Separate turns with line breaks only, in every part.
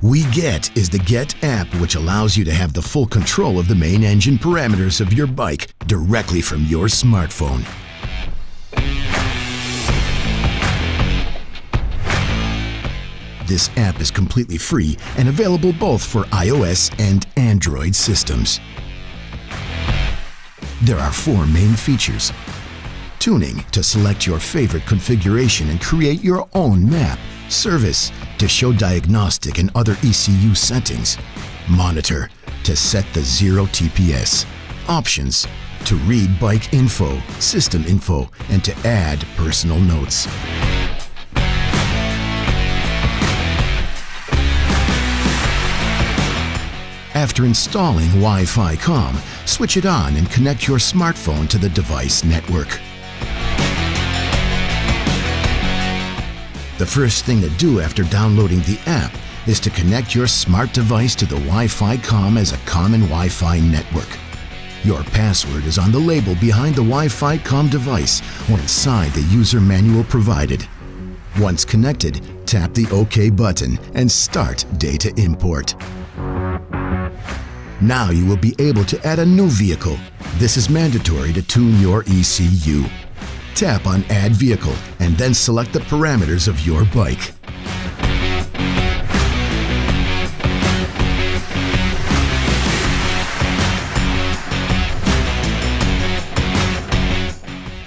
WiGET is the WiGET app which allows you to have the full control of the main engine parameters of your bike directly from your smartphone. This app is completely free and available both for iOS and Android systems. There are 4 main features. Tuning to select your favorite configuration and create your own map. Service to show diagnostic and other ECU settings. Monitor to set the 0 TPS. Options to read bike info, system info, and to add personal notes. After installing Wi-Fi COM, switch it on and connect your smartphone to the device network. The first thing to do after downloading the app is to connect your smart device to the Wi-Fi COM as a common Wi-Fi network. Your password is on the label behind the Wi-Fi COM device or inside the user manual provided. Once connected, tap the OK button and start data import. Now you will be able to add a new vehicle. This is mandatory to tune your ECU. Tap on Add Vehicle and then select the parameters of your bike.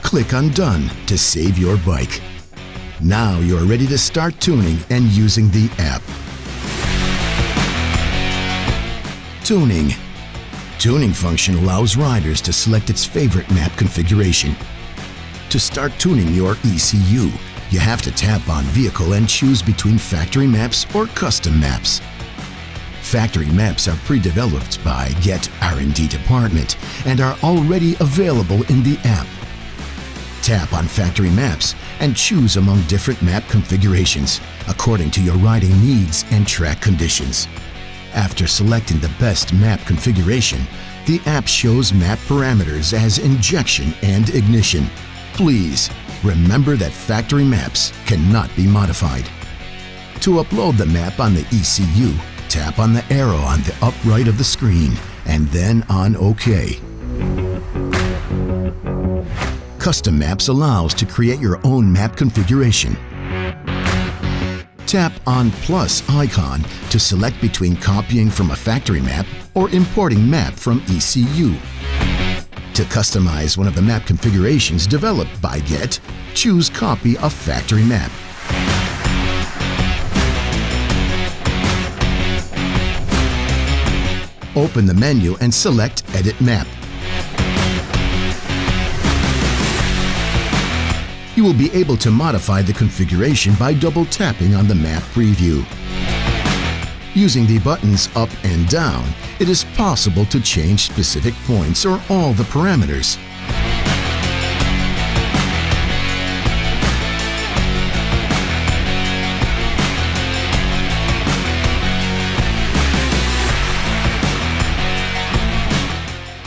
Click on Done to save your bike. Now you are ready to start tuning and using the app. Tuning. Tuning function allows riders to select its favorite map configuration. To start tuning your ECU, you have to tap on Vehicle and choose between factory maps or custom maps. Factory maps are pre-developed by WiGET R&D department and are already available in the app. Tap on Factory Maps and choose among different map configurations according to your riding needs and track conditions. After selecting the best map configuration, the app shows map parameters as injection and ignition. Please remember that factory maps cannot be modified. To upload the map on the ECU, tap on the arrow on the up right of the screen and then on OK. Custom Maps allows to create your own map configuration. Tap on plus icon to select between copying from a factory map or importing map from ECU. To customize one of the map configurations developed by WiGET, choose Copy a Factory Map. Open the menu and select Edit Map. You will be able to modify the configuration by double tapping on the map preview. Using the buttons up and down, it is possible to change specific points or all the parameters.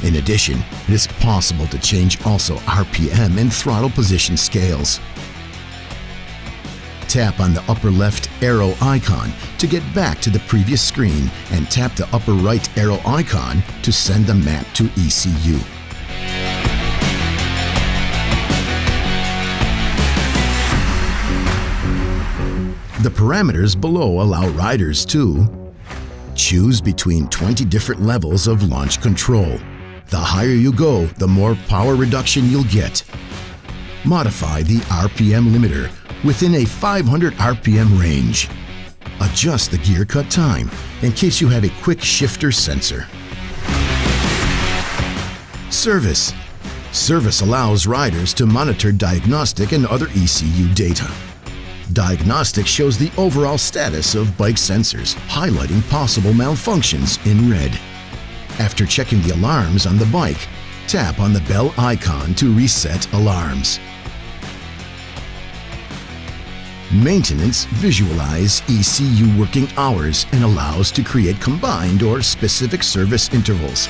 In addition, it is possible to change also RPM and throttle position scales. Tap on the upper left arrow icon to get back to the previous screen and tap the upper right arrow icon to send the map to ECU. The parameters below allow riders to choose between 20 different levels of launch control. The higher you go, the more power reduction you'll get. Modify the RPM limiter within a 500 RPM range. Adjust the gear cut time in case you have a quick shifter sensor. Service. Service allows riders to monitor diagnostic and other ECU data. Diagnostic shows the overall status of bike sensors, highlighting possible malfunctions in red. After checking the alarms on the bike, tap on the bell icon to reset alarms. Maintenance visualize ECU working hours and allows to create combined or specific service intervals.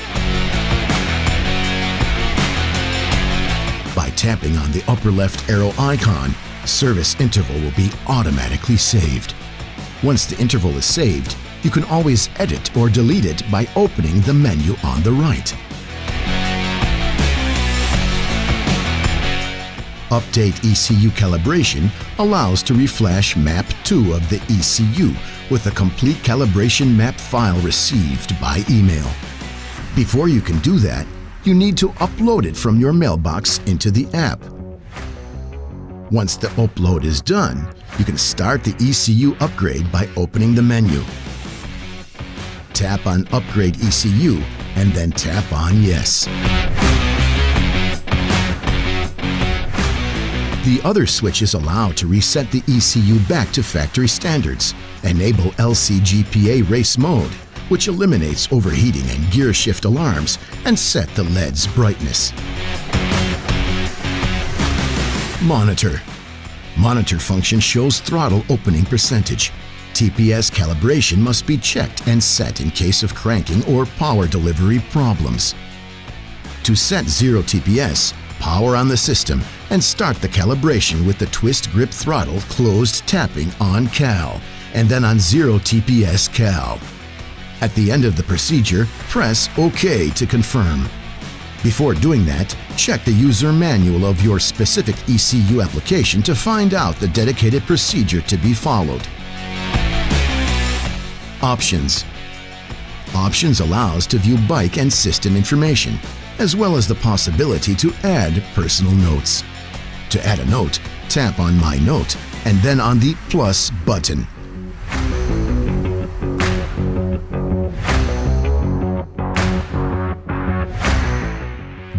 By tapping on the upper left arrow icon, service interval will be automatically saved. Once the interval is saved, You can always edit or delete it by opening the menu on the right. Update ECU Calibration allows to reflash Map 2 of the ECU with a complete calibration map file received by email. Before you can do that, you need to upload it from your mailbox into the app. Once the upload is done, you can start the ECU upgrade by opening the menu. Tap on Upgrade ECU and then tap on Yes. The other switches allow to reset the ECU back to factory standards, enable LCGPA race mode, which eliminates overheating and gear shift alarms, and set the LED's brightness. Monitor. Monitor function shows throttle opening percentage. TPS calibration must be checked and set in case of cranking or power delivery problems. To set 0 TPS, power on the system and start the calibration with the twist grip throttle closed tapping on Cal and then on 0 TPS Cal. At the end of the procedure, press OK to confirm. Before doing that, check the user manual of your specific ECU application to find out the dedicated procedure to be followed. Options. Options allows to view bike and system information, as well as the possibility to add personal notes. To add a note, tap on My Note and then on the plus button.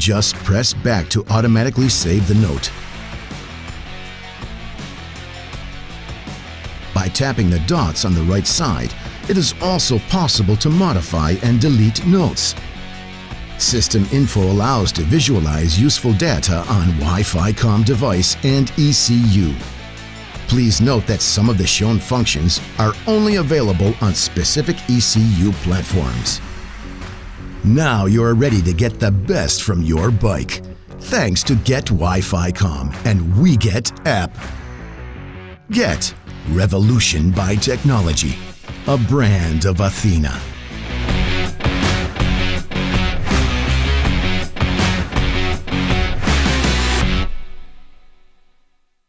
Just press back to automatically save the note. By tapping the dots on the right side, it is also possible to modify and delete notes. System info allows to visualize useful data on Wi-Fi COM device and ECU. Please note that some of the shown functions are only available on specific ECU platforms. Now you're ready to get the best from your bike, thanks to Get Wi-Fi COM and WiGET App. Get Revolution by Technology, a brand of Athena.